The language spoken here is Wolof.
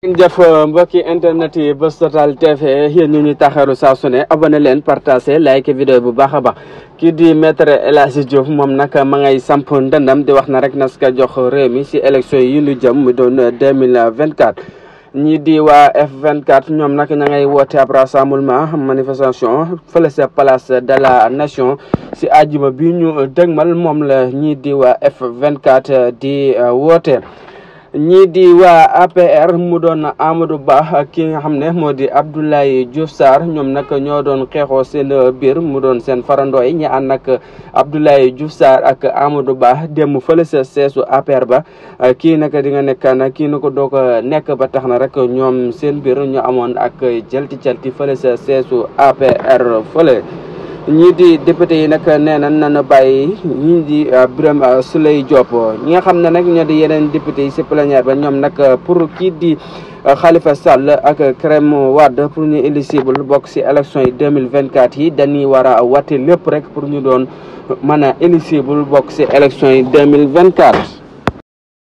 jëf mbokki internet yi Buzz Total TV yéen ñu taxaru saa su ne abonné leen partagé like vidéo bu baax a baax kii di maître El Hadji Diouf moom nag ma ngay samp ndëndam di wax na rek nas ka jox réew mi si élection yi ñu jëm mu doon 2024 ñii di waa F24 ñoom nag ña ngay woote ab rassemblement manifestation fële sa place de la nation si àjjuma bi ñu dëgmal moom la ñii di waa F24 di woote. ñii di waa APR mu doon Amadou Ba ak ki nga xam ne moo di Abdoulaye Diouf Sarr ñoom nag ñoo doon xeexoo seen biir mu doon seen farandooy ñi ànd ak Abdoulaye Diouf Sarr ak Amadou Ba dem fële sa seesu APR ba kii nag di nga nekk na kii na ko doo ko nekk ba tax na rek ñoom seen biir ñu amoon ak jalti fële sa seesu APR fële. ñii di député yi nag nee na nañu bàyyi ñii di Birame Souleye Diop ñi nga xam ne nag ñoo di yeneen député yi si plénière ba ñoom nag pour kii di Khalifa Sall ak Karim Wade pour ñu éligible bokk si élection yi 2024 yi dañuy war a wate lépp rek pour ñu doon mën a éligible bokk si élection yi 2024